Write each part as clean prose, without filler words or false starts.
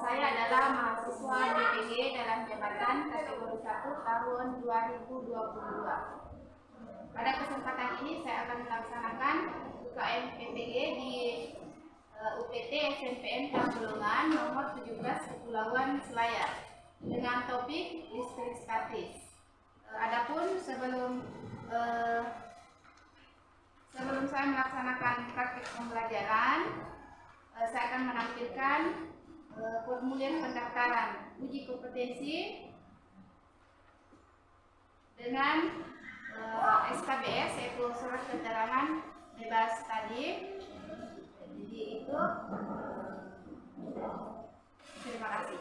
Saya adalah mahasiswa DPG dalam jabatan kategori 1 tahun 2022. Pada kesempatan ini saya akan melaksanakan UKM PPG di UPT SNPN Tambolongan nomor 17 Kepulauan Selayar dengan topik listrik statis. Adapun sebelum saya melaksanakan praktik pembelajaran, saya akan menampilkan formulir pendaftaran uji kompetensi dengan SKBS, yaitu surat keterangan bebas tadi. Jadi itu, terima kasih.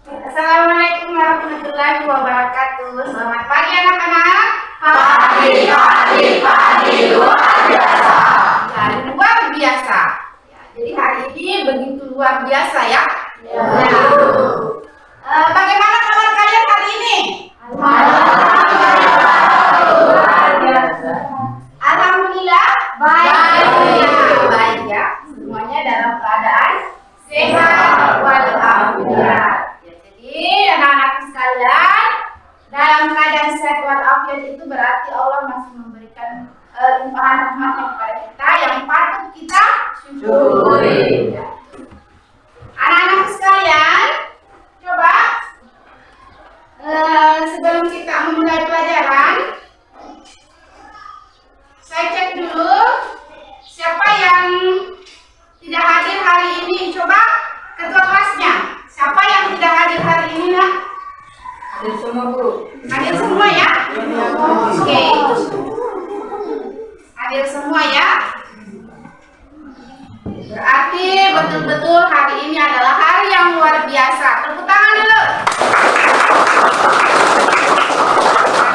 Assalamualaikum warahmatullahi wabarakatuh. Selamat pagi anak-anak. Pagi luar biasa. Ya, luar biasa. Jadi hari ini begitu luar biasa ya. Bagaimana kabar kalian hari ini? Alhamdulillah baik ya. Semuanya dalam keadaan sehat walafiat. Jadi anak-anak sekalian, dalam keadaan sehat walafiat itu berarti Allah masih memberikan limpahan rahmatnya kepada kita yang patut kita syukuri. Anak-anak sekalian, coba sebelum kita memulai pelajaran, saya cek dulu siapa yang tidak hadir hari ini. Coba ketua kelasnya, siapa yang tidak hadir hari ini lah? Hadir semua, Bu. Hadir semua ya? Oke. Hadir semua ya. Berarti betul-betul hari ini adalah hari yang luar biasa. Tepuk tangan dulu.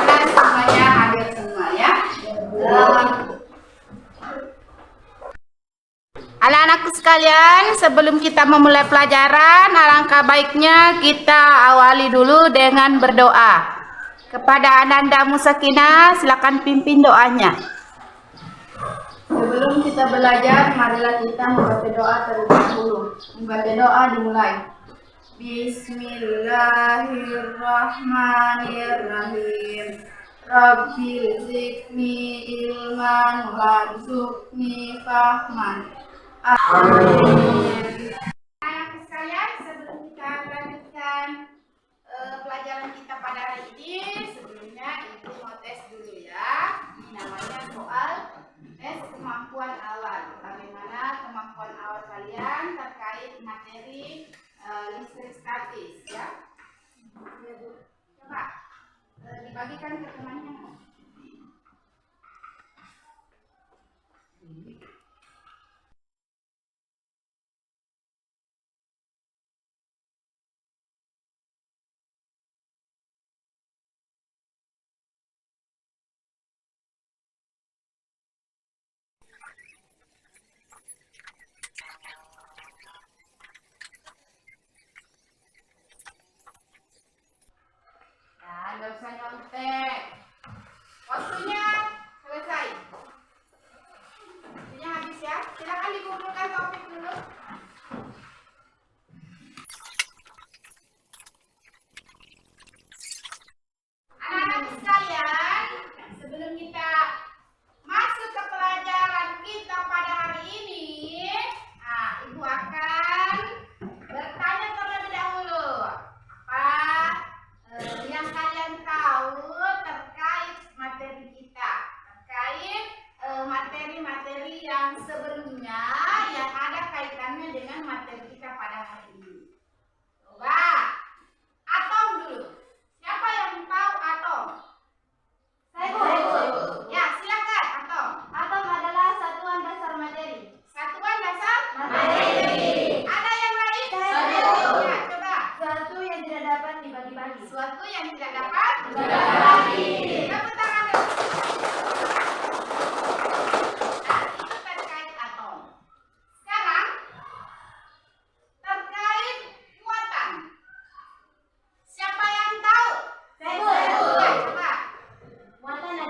Karena semuanya hadir semua ya. Anak-anakku sekalian, sebelum kita memulai pelajaran, alangkah baiknya kita awali dulu dengan berdoa. Kepada Ananda Musakinah, silakan pimpin doanya. Sebelum kita belajar, marilah kita membaca doa terlebih dahulu. Membaca doa dimulai. Bismillahirrahmanirrahim. Rabbi zidni ilman warzuqni fahman. Amin. Anak sekalian, sebelum kita melanjutkan pelajaran kita pada hari ini, sebelumnya Ibu mau tes dulu ya. Ini namanya soal tes kemampuan awal. Bagaimana kemampuan awal kalian terkait materi listrik statis ya. Coba dibagikan ke temannya.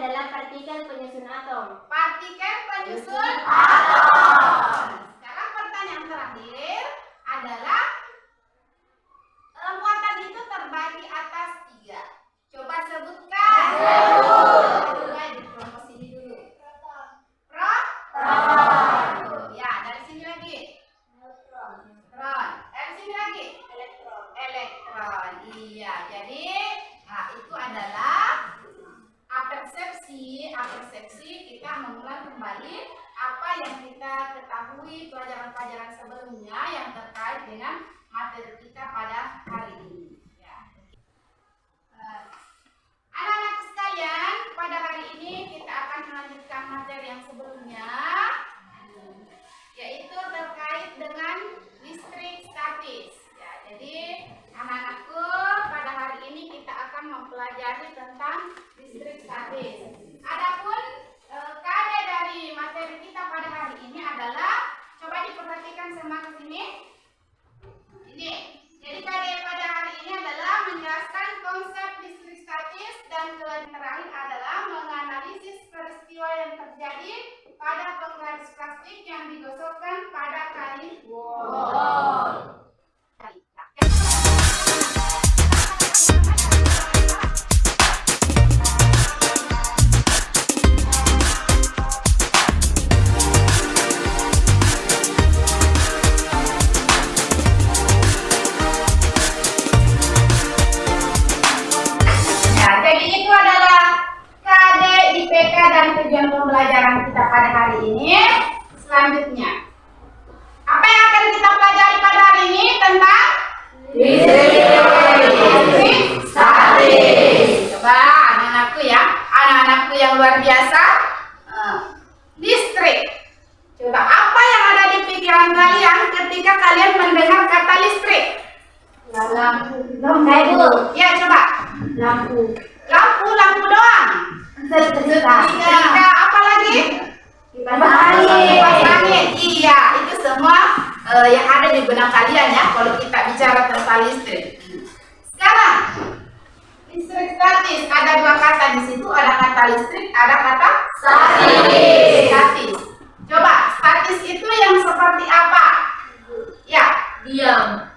adalah partikel penyusun atom. Partikel penyusun atom. Sekarang pertanyaan terakhir adalah muatan itu terbagi atas 3. Coba sebutkan. Coba di kelompok sini dulu. Proton. Ya, dari sini lagi. Neutron. Dari sini lagi. Elektron. Iya, jadi itu adalah apersepsi kita mengulang kembali apa yang kita ketahui pelajaran-pelajaran sebelumnya yang terkait dengan materi kita pada hari ini. Ya. Anak-anak sekalian, pada hari ini kita akan melanjutkan materi yang sebelumnya, yaitu terkait dengan listrik statis. Ya, jadi anak-anakku, pada hari ini kita akan mempelajari tentang listrik statis. Adapun KD dari materi kita pada hari ini adalah, coba diperhatikan sama ke sini. Ini. Jadi KD pada hari ini adalah menjelaskan konsep listrik statis dan yang terakhir adalah menganalisis peristiwa yang terjadi pada penggaris plastik yang digosokkan pada kain wol. Dan tujuan pembelajaran kita pada hari ini. Selanjutnya, apa yang akan kita pelajari pada hari ini tentang listrik statis. Coba anak-anakku yang luar biasa, listrik. Coba apa yang ada di pikiran kalian ketika kalian mendengar kata listrik? Lampu. Ya, coba. Lampu doang. Ketika apa lagi? Kipas angin. Iya, itu semua yang ada di benak kalian ya kalau kita bicara tentang listrik. Sekarang listrik statis, ada 2 kata di situ, ada kata listrik, ada kata statis. Coba, statis itu yang seperti apa? Ya, diam.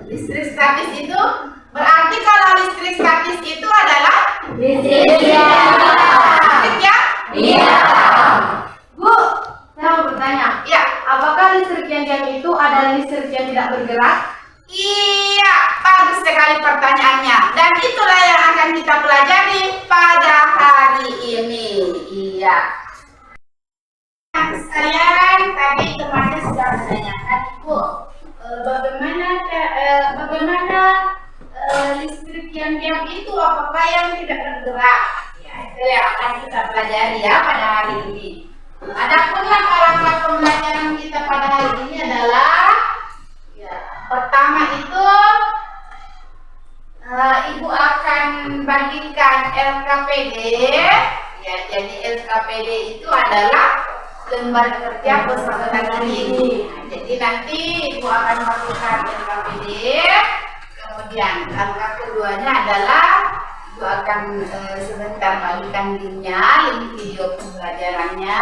Listrik statis itu berarti kalau listrik statis itu adalah listrik yang diam. Bu, saya mau bertanya. Ya, Apakah listrik yang diam itu adalah listrik yang tidak bergerak? iya, bagus sekali pertanyaannya. Dan itulah yang akan kita pelajari pada hari ini. Iya. Sekalian, tadi temannya sudah menanyakan, Bu, bagaimana listrik yang diam itu, apakah yang tidak bergerak? Ya, itu yang akan kita pelajari ya pada hari ini. Adapun langkah-langkah pembelajaran kita pada hari ini adalah, ya, pertama itu Ibu akan bagikan LKPD. Ya, jadi LKPD itu adalah lembar kerja peserta didik. Jadi nanti Ibu akan melakukan LKPD. Kemudian langkah keduanya adalah Ibu akan sebentar bagikan linknya, link video pembelajarannya.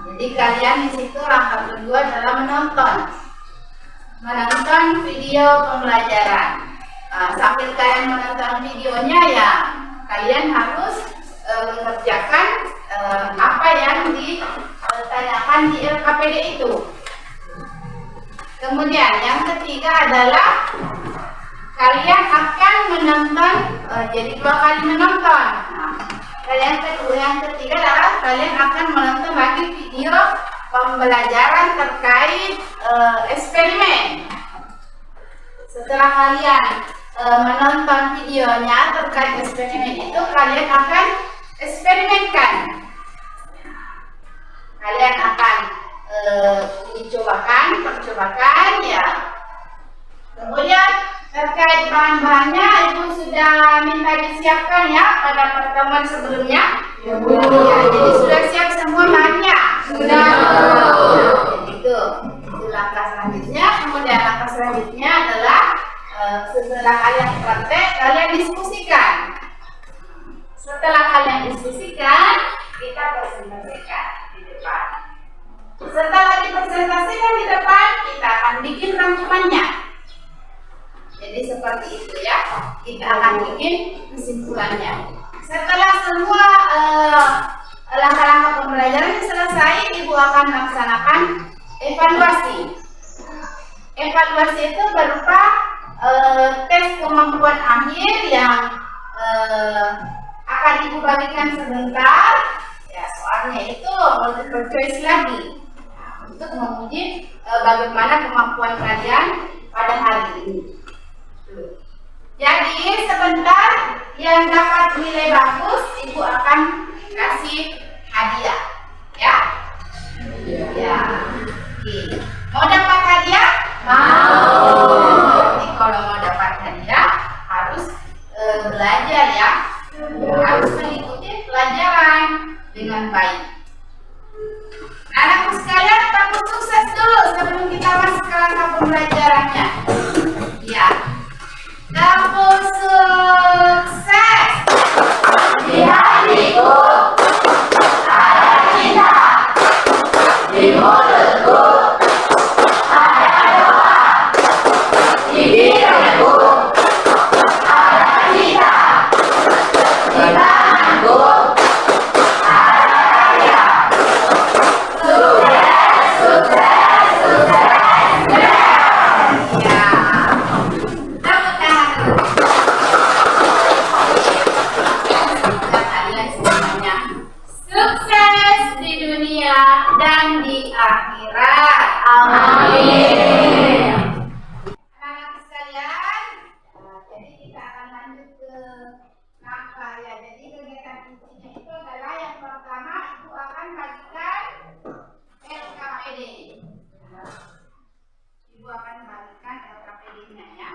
Jadi kalian di situ langkah kedua adalah menonton video pembelajaran. Sambil kalian menonton videonya ya, kalian harus mengerjakan apa yang ditanyakan di LKPD itu. Kemudian yang ketiga adalah kalian akan menonton, jadi 2 kali menonton. Yang ketiga adalah kalian akan menonton lagi video pembelajaran terkait eksperimen. Setelah kalian menonton videonya terkait eksperimen itu, kalian akan eksperimenkan. Kalian akan percobakan ya. Kemudian terkait bahan-bahannya Ibu sudah minta disiapkan ya pada pertemuan sebelumnya. Ya, jadi sudah siap semua bahannya. Sudah. Itu langkah selanjutnya. Kemudian langkah selanjutnya adalah setelah kalian praktek, kalian diskusikan. Setelah diskusikan, kita presentasikan di depan. Setelah dipresentasikan di depan, kita akan bikin rangkumannya. Jadi seperti itu ya, kita akan bikin kesimpulannya. Setelah semua langkah-langkah pembelajaran selesai, Ibu akan melaksanakan evaluasi. Evaluasi itu berupa tes kemampuan akhir yang akan Ibu bagikan sebentar. Ya, soalnya itu multiple choice lagi. Untuk menguji bagaimana kemampuan kalian pada hari ini. Jadi sebentar yang dapat nilai bagus, Ibu akan kasih hadiah, ya? Ya. Oke. Mau dapat hadiah? Mau. Jadi kalau mau dapat hadiah harus belajar ya, harus mengikuti pelajaran dengan baik. Anakku sekalian, takut sukses dulu sebelum kita masuk ke langkah pembelajarannya. Ya. Takut sukses. Di hatiku ada cinta, di mulutku ada doa, di pikiranku ada cinta, di tanganku ada karya. Sukses, sukses, sukses. Ya. Tepuk tangan dulu. Semoga kalian semuanya sukses di dunia dan di akhirat. Amin. Anak-anak sekalian, jadi kita akan lanjut ke langkah ya. Jadi kegiatan intinya itu adalah yang pertama Ibu akan bagikan LKPD. Ibu akan bagikan LKPD-nya ya.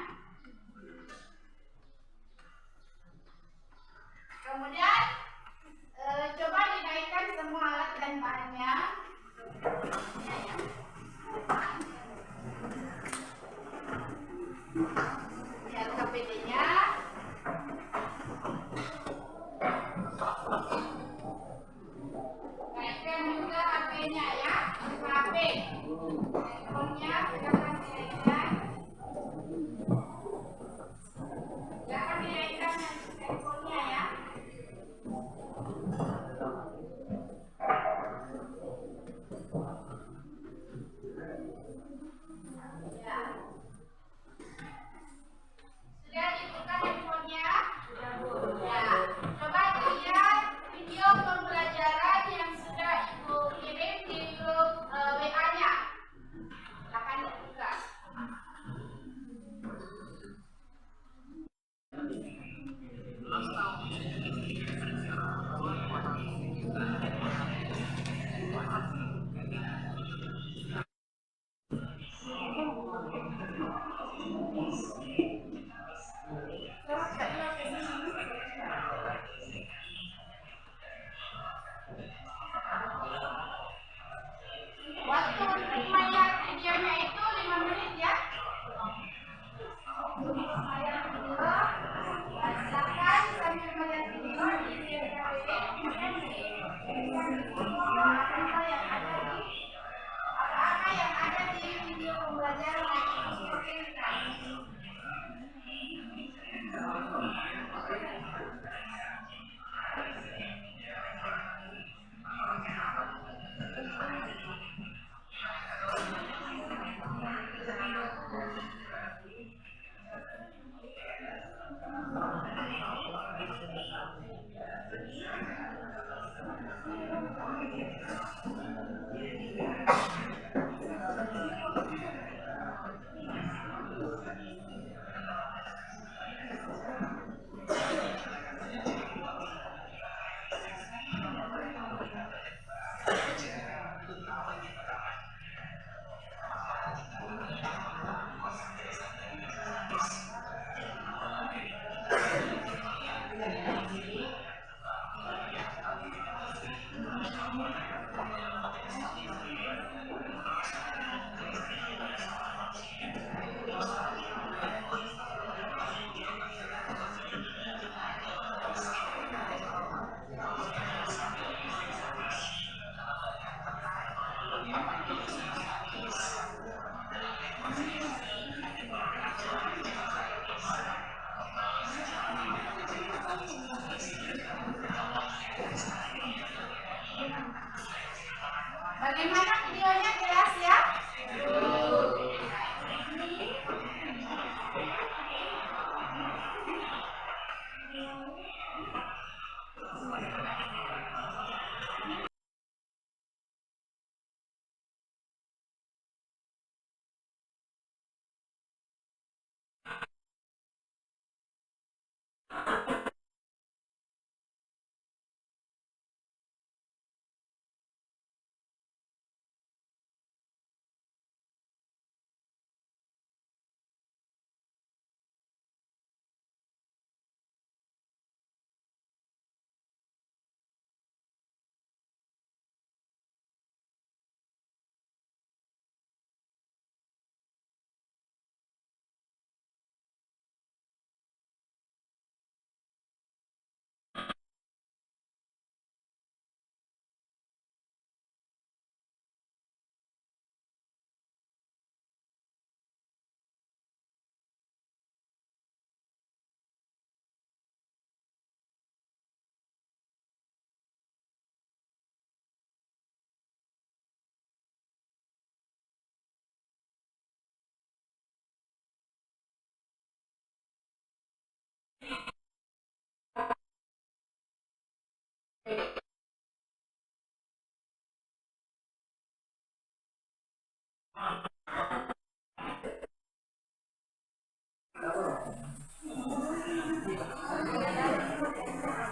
Kemudian coba dinaikkan semua alat dan bahannya. Ini LKPD-nya. Naikkan juga HP-nya ya, HP. Handphone-nya silakan dinaikkan. Silakan dinaikkan handphone-nya ya. Ya. Sudah dibuka handphonenya? Sudah, Bu. Ya. Coba dilihat video pembelajaran yang sudah Ibu kirim di grup WA-nya. Silakan dibuka. Waktu untuk melihat videonya itu 5 menit ya. Untuk melihat video, silakan sambil melihat video di LKPD, kemudian apa yang ada di video pembelajaran yang Ibu kirimkan.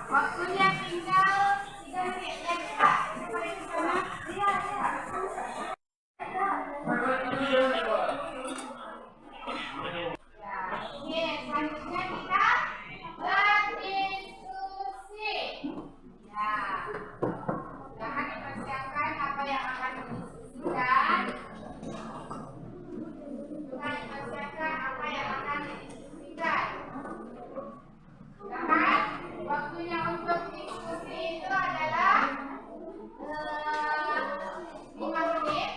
Waktunya tinggal 3 menit ya kita. Sampai di sana. Iya, iya. Ya, oke, selanjutnya kita berdiskusi. Ya, jangan dipersiapkan apa yang akan didiskusikan. Jangan dipersiapkan apa yang akan didiskusikan. Jangan, waktunya untuk diskusi itu adalah 5 menit.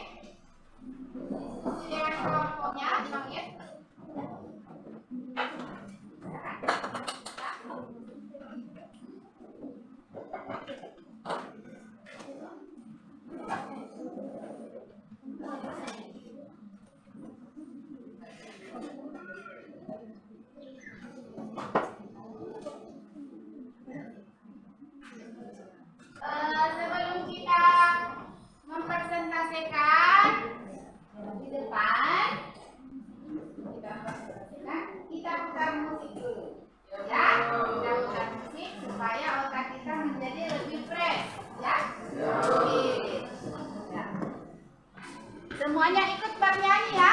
Diskusi dengan kelompoknya 5 menit. Sebelum kita mempresentasikan di depan, kita putar musik dulu, ya. Kita putar musik supaya otak kita menjadi lebih fresh, ya. Oke. Ya. Semuanya ikut bernyanyi ya.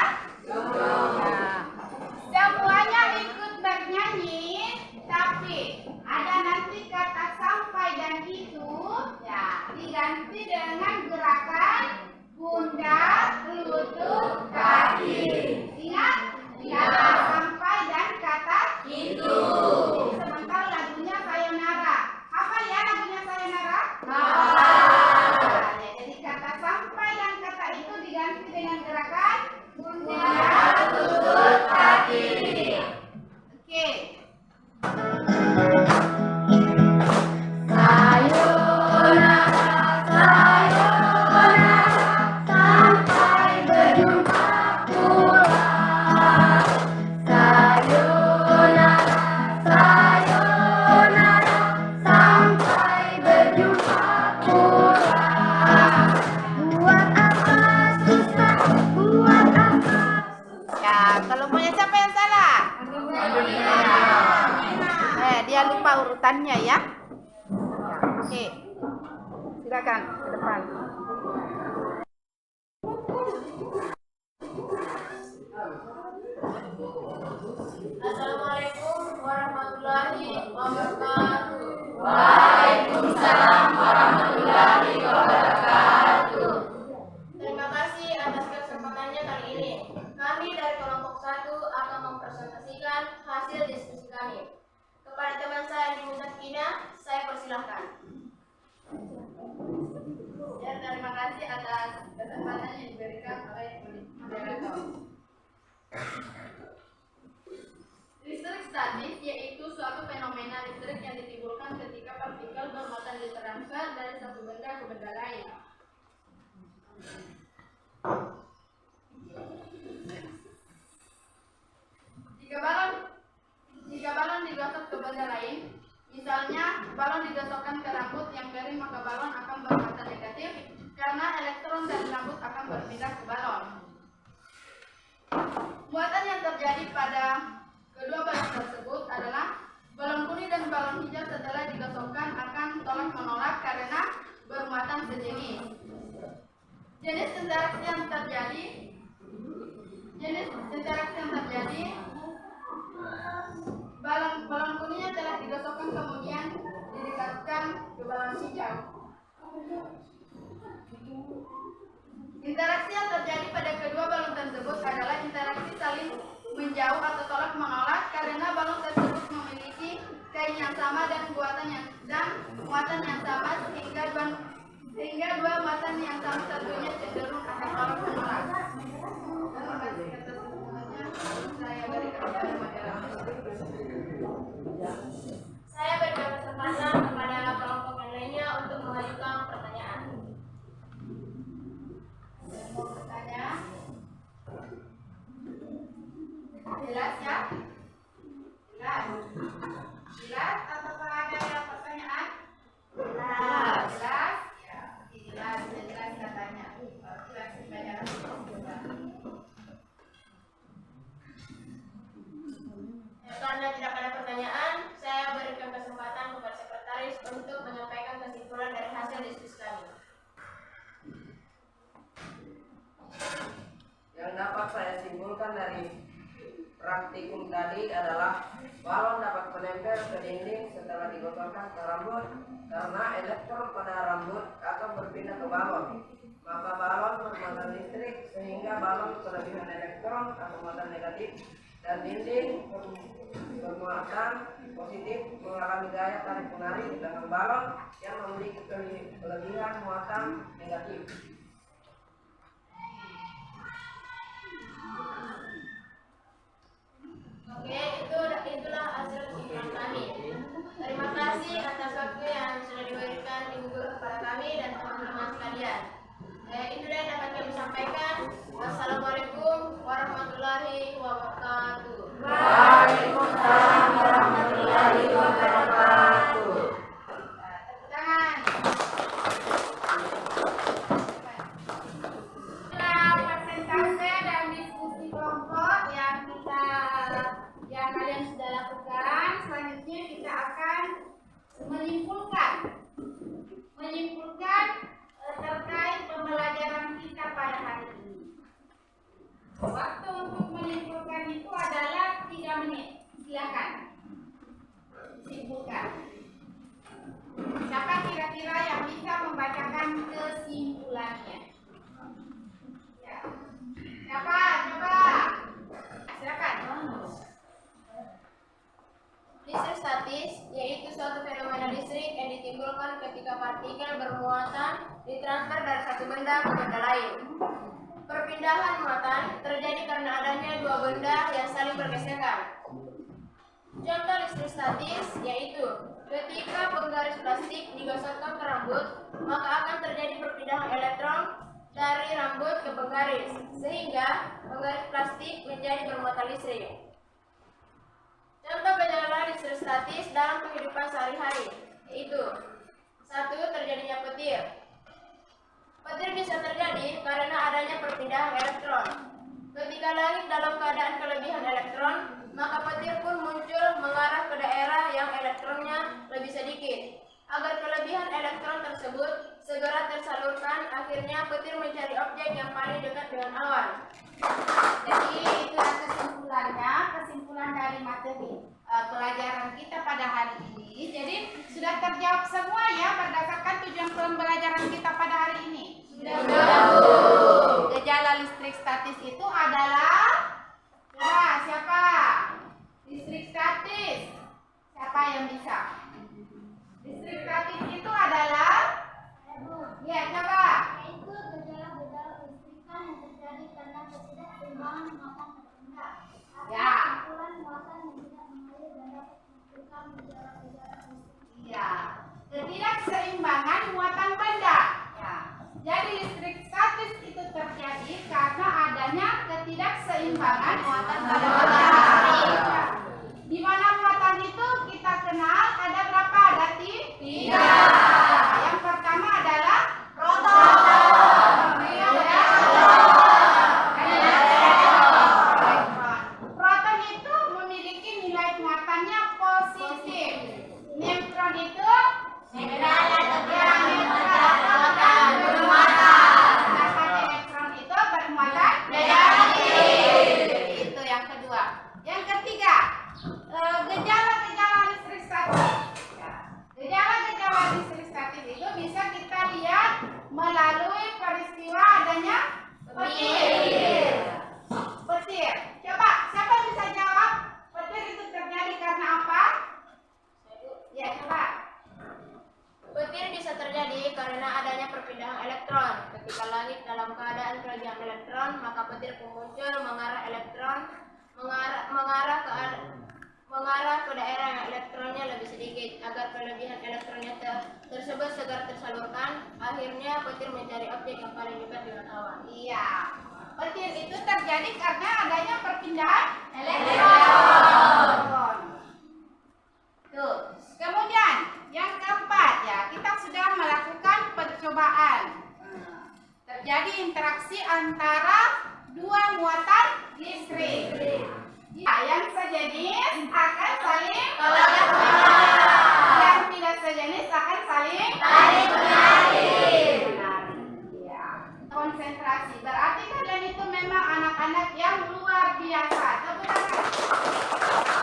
Semuanya ikut bernyanyi, tapi ada nanti kata sampai dan itu, ya, diganti dengan gerakan pundak, lutut, kaki. Ingat? Kata sampai dan kata itu. Sebentar lagunya Sayonara. Hafal ya lagunya Sayonara? Hafal. Jadi kata sampai dan kata itu diganti dengan gerakan pundak, lutut, kaki. Oke. Ya, kalau punya siapa yang salah? Dia lupa urutannya ya. Oke. Silakan ke depan. Assalamualaikum warahmatullahi wabarakatuh. Waalaikumsalam warahmatullahi wabarakatuh. Terima kasih atas kesempatannya kali ini. Kami dari kelompok 1 akan mempresentasikan hasil diskusi kami. Kepada teman saya di Musakina, saya persilahkan. Ya, terima kasih atas kesempatan yang diberikan oleh moderator. Listrik statis yaitu suatu fenomena listrik yang ditimbulkan ketika partikel bermuatan ditransfer dari satu benda ke benda lain. Jika balon digosok ke benda lain, misalnya balon digosokkan ke rambut yang kering, maka balon akan bermuatan negatif karena elektron dari rambut akan berpindah ke balon. Muatan yang terjadi pada kedua balon tersebut adalah balon kuning dan balon hijau setelah digosokkan akan tolak menolak karena bermuatan sejenis. Jenis interaksi yang terjadi balon kuningnya telah digosokkan kemudian didekatkan ke balon hijau. Interaksi yang terjadi pada kedua balon tersebut adalah interaksi saling menjauh atau tolak menolak karena balon tersebut memiliki kain yang sama dan muatan yang sama sehingga dua muatan yang sama satunya cenderung akan tolak menolak. Terima kasih atas semuanya. Saya berikan kepada moderator. Saya berikan kesempatan kepada kelompok yang lainnya untuk mengajukan pertanyaan. Mau bertanya? Jelas ya? Jelas. lagi adalah balon dapat menempel ke dinding setelah digosokkan ke rambut karena elektron pada rambut akan berpindah ke balon. Maka balon bermuatan listrik sehingga balon kelebihan elektron atau muatan negatif dan dinding bermuatan positif mengalami gaya tarik menarik dengan balon yang memiliki kelebihan muatan negatif. Oke, itulah hasil kesimpulan kami. Terima kasih atas waktu yang sudah diberikan Ibu Guru kepada kami dan teman-teman sekalian. Itulah yang dapat kami sampaikan. Wassalamualaikum warahmatullahi wabarakatuh. Waalaikumsalam warahmatullahi wabarakatuh. Tepuk tangan. Setelah persentase dan diskusi kelompok yang kalian sudah lakukan, selanjutnya kita akan menyimpulkan terkait pembelajaran kita pada hari ini. Waktu untuk menyimpulkan itu adalah 3 menit. Silakan simpulkan. Siapa kira-kira yang bisa membacakan kesimpulannya? Ya. Siapa? Coba. Silakan. Listrik statis yaitu suatu fenomena listrik yang ditimbulkan ketika partikel bermuatan ditransfer dari satu benda ke benda lain. Perpindahan muatan terjadi karena adanya dua benda yang saling bergesekan. Contoh listrik statis yaitu ketika penggaris plastik digosokkan ke rambut, maka akan terjadi perpindahan elektron dari rambut ke penggaris, sehingga penggaris plastik menjadi bermuatan listrik. Contoh gejala listrik statis dalam kehidupan sehari-hari yaitu 1. Terjadinya petir. Petir bisa terjadi karena adanya perpindahan elektron. Ketika langit dalam keadaan kelebihan elektron, maka petir pun muncul mengarah ke daerah yang elektronnya lebih sedikit. Agar kelebihan elektron tersebut segera tersalurkan, akhirnya petir mencari objek yang paling dekat dengan awan. Jadi itulah kesimpulan dari materi pelajaran kita pada hari ini. Jadi sudah terjawab semua ya berdasarkan tujuan pembelajaran kita pada hari ini. Sudah. Gejala listrik statis itu adalah, coba siapa? Listrik statis. Siapa yang bisa? Listrik statis itu adalah, ya coba. Yaitu gejala-gejala listrikan yang terjadi karena ketidakseimbangan muatan benda. Ya. Kumpulan muatan yang tidak mengalir dan dapat menimbulkan gejala-gejala listrik. Iya, ketidakseimbangan muatan benda. Ya. Jadi listrik statis itu terjadi karena adanya ketidakseimbangan muatan pada benda. Ya. Di mana muatan itu kita kenal ada berapa? Ada 3. Yang pertama adalah proton. Proton itu memiliki nilai muatannya positif. Neutron itu sedangkan elektron itu bermuatan negatif. Itu yang kedua. Yang ketiga, gejala-gejala listrik statis. Ya. Gejala-gejala listrik statis itu bisa kita lihat melalui peristiwa adanya petir. Petir. Coba, siapa bisa jawab? Petir itu terjadi karena apa? Ya, coba. Petir bisa terjadi karena adanya perpindahan elektron. Ketika langit dalam keadaan kelebihan elektron, maka petir pun muncul mengarah ke daerah yang elektronnya lebih sedikit. Agar kelebihan elektronnya tersebut segera tersalurkan, akhirnya petir mencari objek yang paling dekat dengan awan. Iya. Petir itu terjadi karena adanya perpindahan elektron. Tuh. Kemudian yang keempat ya, kita sudah melakukan percobaan. Terjadi interaksi antara dua muatan listrik. Ya, yang sejenis akan saling yang tidak sejenis akan saling menarik. Ya. Konsentrasi berarti kalian itu memang anak-anak yang luar biasa. Tepuk tangan.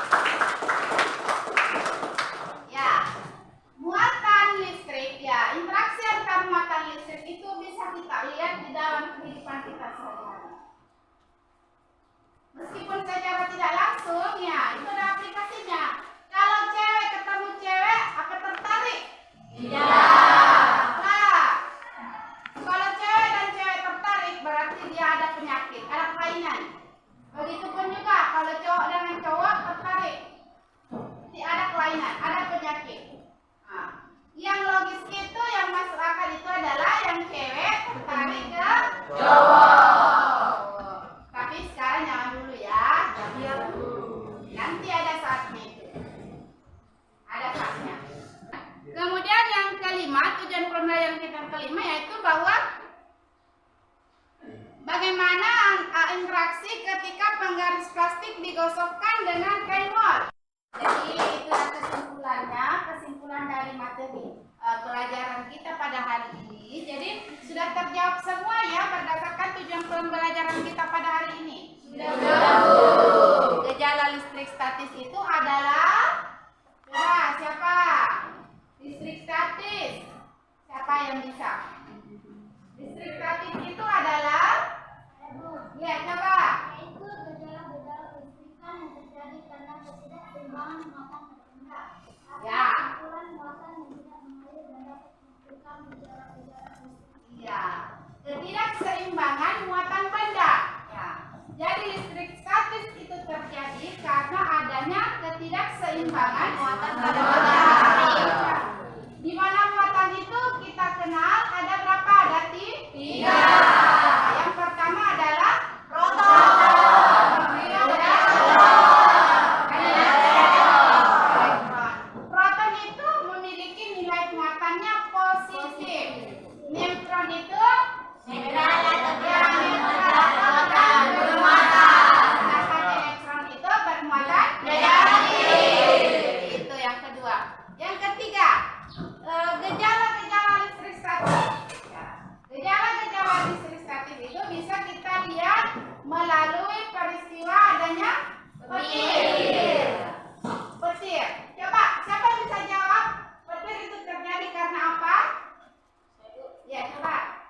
interaksi ketika penggaris plastik digosokkan dengan kain wol. Jadi itulah kesimpulan dari materi pelajaran kita pada hari ini. Jadi sudah terjawab semua ya berdasarkan tujuan pembelajaran kita pada hari ini. Sudah. Gejala listrik statis itu adalah siapa? Listrik statis. Siapa yang bisa? Listrik statis itu adalah ya coba. Yaitu gejala-gejala kelistrikan yang terjadi karena ketidakseimbangan muatan tertunda. Ya. Kumpulan muatan yang tidak mengalir dan dapat menimbulkan gejala-gejala listrik. Iya, ketidakseimbangan muatan benda. Ya. Jadi listrik statis itu terjadi karena adanya ketidakseimbangan muatan pada benda. Di mana muatan itu kita kenal ada berapa? Ada 3. Yang pertama adalah proton. Proton itu memiliki nilai muatannya positif. Neutron itu netral bermuatan. Sedangkan elektron itu bermuatan negatif. Itu yang kedua. Yang ketiga, gejala-gejala listrik statis. Gejala-gejala listrik statis itu bisa kita lihat melalui peristiwa adanya petir. Petir. Coba, siapa bisa jawab? Petir itu terjadi karena apa? Ya, coba.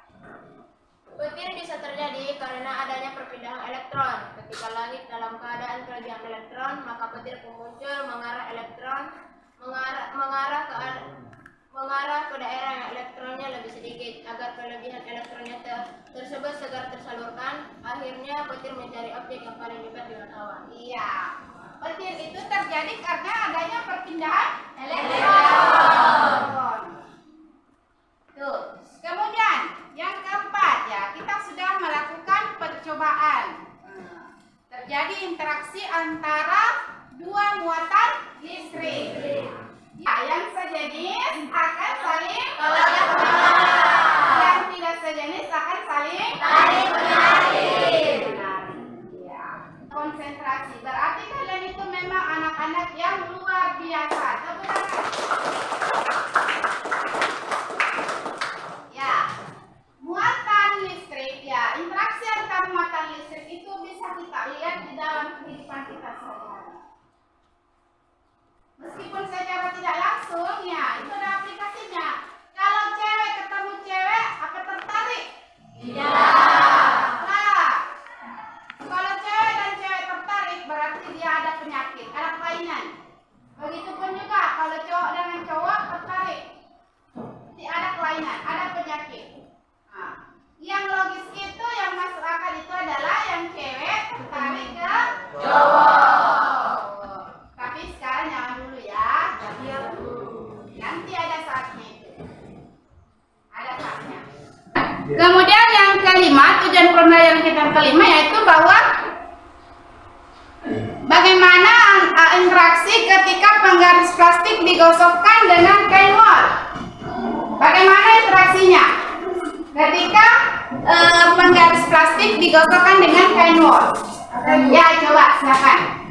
Petir bisa terjadi karena adanya perpindahan elektron. Ketika langit dalam keadaan kelebihan elektron, maka petir pun muncul mengarah ke daerah yang elektronnya lebih sedikit. Agar kelebihan elektronnya tersebut segera tersalurkan, akhirnya petir mencari objek yang paling dekat dengan awan. Iya. Petir itu terjadi karena adanya perpindahan elektron. Tuh. Kemudian yang keempat ya, kita sudah melakukan percobaan. Terjadi interaksi antara dua muatan listrik. Ya, yang sejenis akan saling yang tidak sejenis akan saling menarik. Ya. Konsentrasi berarti kalian itu memang anak-anak yang luar biasa. Tepuk tangan. Ya, muatan listrik ya, interaksi antar muatan listrik itu bisa kita lihat di dalam kehidupan kita sehari-hari. Meskipun secara tidak langsung ya, itu ada aplikasinya. Kalau cewek ketemu cewek, apa tertarik? Tidak. Nah, kalau cewek dan cewek tertarik berarti dia ada penyakit, ada kelainan. Begitupun juga kalau cowok dengan cowok tertarik, ada kelainan, ada penyakit. Nah, yang logis itu yang masuk akal itu adalah yang cewek tertarik ke cowok. Tapi sekarang jangan dulu ya. Nanti ada saatnya itu. Ada saatnya. Kemudian yang kelima, tujuan pembelajaran kita yang kelima yaitu bahwa bagaimana interaksi ketika penggaris plastik digosokkan dengan kain wol. Bagaimana interaksinya? Ketika penggaris plastik digosokkan dengan kain wol. Ya, coba silakan.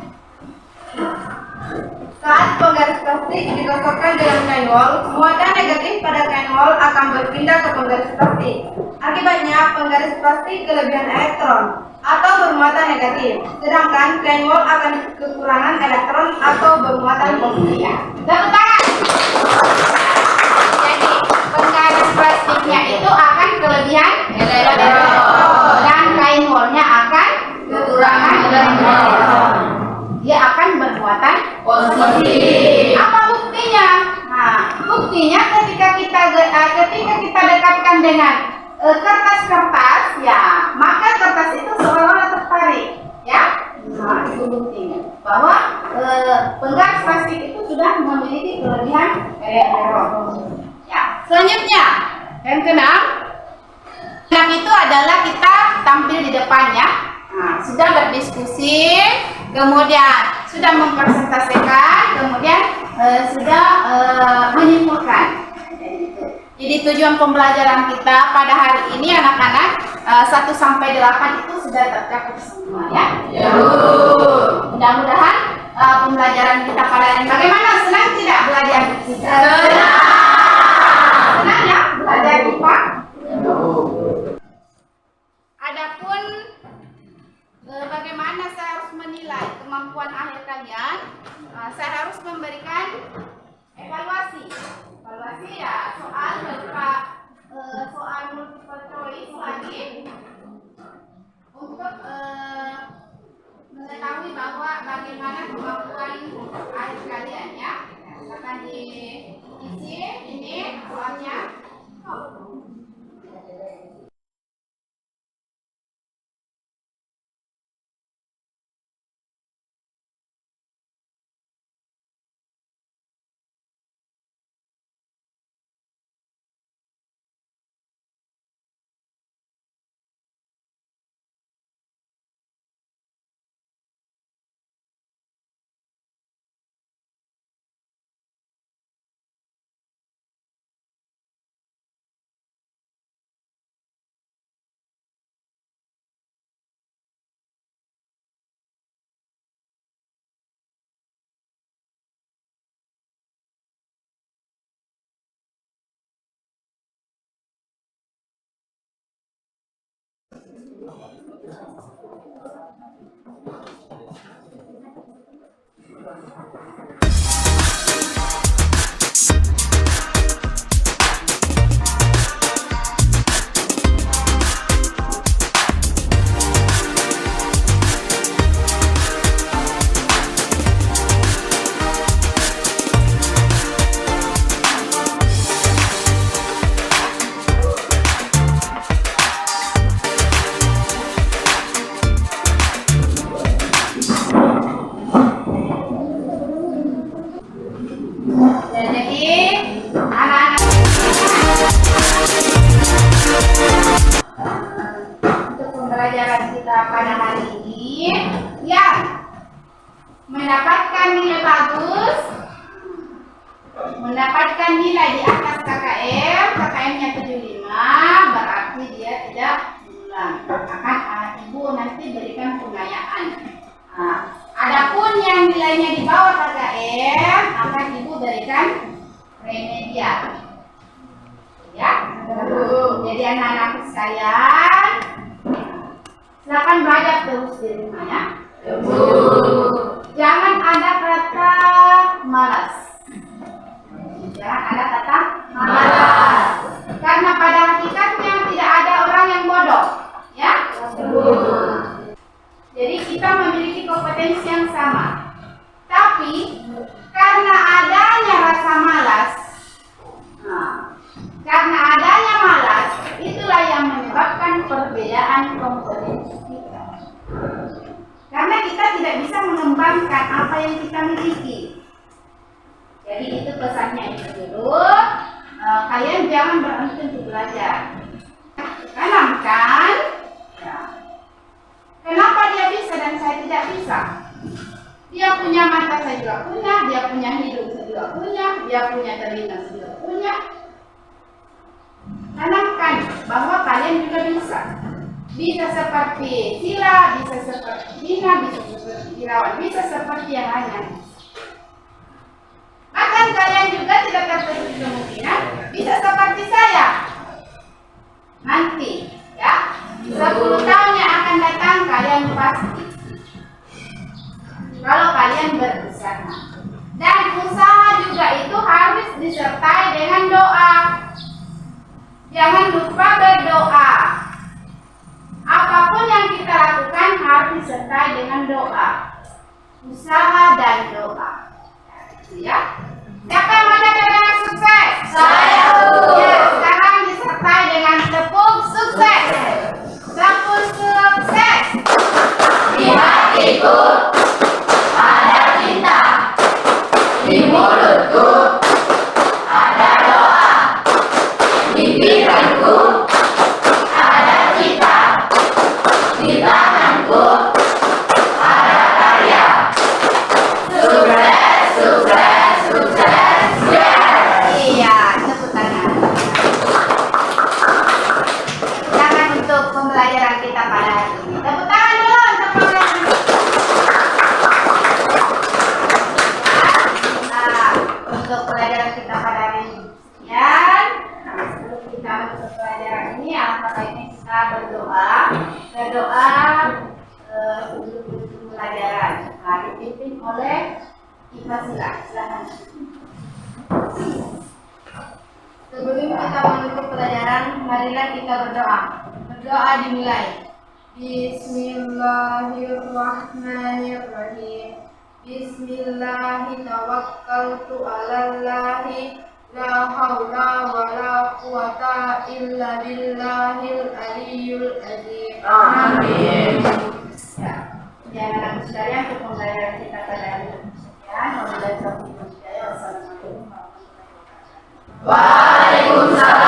Saat penggaris plastik digosokkan dengan kain wol, muatan negatif pada kain wol akan berpindah ke penggaris plastik. Akibatnya, penggaris plastik kelebihan elektron atau bermuatan negatif, sedangkan kain wol akan kekurangan elektron atau bermuatan positif. Tepuk tangan. Jadi penggaris plastiknya itu akan kelebihan elektron dan kain wolnya akan kekurangan elektron. Dia akan bermuatan positif. Apa buktinya? Nah, buktinya ketika kita dekatkan dengan kertas-kertas, ya, maka kertas itu seolah-olah tertarik, ya. Nah, itu buktinya bahwa penggaris plastik itu sudah memiliki kelebihan elektron. Ya, selanjutnya yang keenam, yang itu adalah kita tampil di depannya. Nah, sudah berdiskusi, kemudian sudah mempresentasikan, kemudian sudah menyimpulkan. Jadi tujuan pembelajaran kita pada hari ini anak-anak 1 sampai 8 itu sudah tercakup semua ya. Mudah-mudahan pembelajaran kita pada hari ini bagaimana, senang tidak belajar? Senang ya belajar IPA? Adapun bagaimana saya harus menilai kemampuan akhir kalian, saya harus memberikan evaluasi. Evaluasi ya soal berupa soal multiple choice lagi untuk mengetahui bahwa bagaimana kemampuan akhir kalian ya. Akan diisi ini soalnya. Mendapatkan nilai di atas KKM, KKM-nya 75, berarti dia tidak ulang. Akan ibu nanti berikan pengayaan. Adapun yang nilainya di bawah KKM, akan ibu berikan remedial. Ya, jadi anak-anak sekalian, silakan belajar terus di rumah ya. Jangan ada kata malas. Jangan ada kata malas. Karena pada hakikatnya tidak ada orang yang bodoh, ya. Jadi kita memiliki kompetensi yang sama. Tapi karena adanya rasa malas, itulah yang menyebabkan perbedaan kompetensi kita. Karena kita tidak bisa mengembangkan apa yang kita miliki. Jadi itu pesannya itu dulu. Kalian jangan berhenti untuk belajar. Tanamkan. Ya. Kenapa dia bisa dan saya tidak bisa? Dia punya mata, saya juga punya. Dia punya hidung, saya juga punya. Dia punya telinga, saya juga punya. Tanamkan bahwa kalian juga bisa. Bisa seperti Sila, bisa seperti Dina, bisa seperti Irawan, bisa seperti yang lainnya. Bahkan kalian juga tidak tertutup kemungkinan bisa seperti saya. Nanti, ya, 10 tahun yang akan datang kalian pasti. Kalau kalian berusaha. Dan usaha juga itu harus disertai dengan doa. Jangan lupa berdoa. Apapun yang kita lakukan harus disertai dengan doa. Usaha dan doa. Ya. Siapa yang mau jadi orang sukses? Saya. Ya, sekarang disertai dengan tepuk sukses. Tepuk sukses. Di hatiku ada cinta. Di mulutku ada doa. Di pikiranku ada cita. Di tanganku ada karya. Sukses, sukses, sukses, sukses. Iya, tepuk tangan. kita masuk ke pelajaran ini, alangkah baiknya kita berdoa sebelum pelajaran. Nah, dipimpin oleh Ibu Sila. Silakan. Sebelum kita menutup pelajaran, marilah kita berdoa. Berdoa dimulai. Bismillahirrahmanirrahim. Bismillahirrahmanirrahim. La haula wa la quwata illa billahil aliyyul azim. Amin. Ya, anak sekalian, untuk pembelajaran kita pada hari ini sekian. Wassalamualaikum warahmatullahi wabarakatuh. Waalaikumsalam.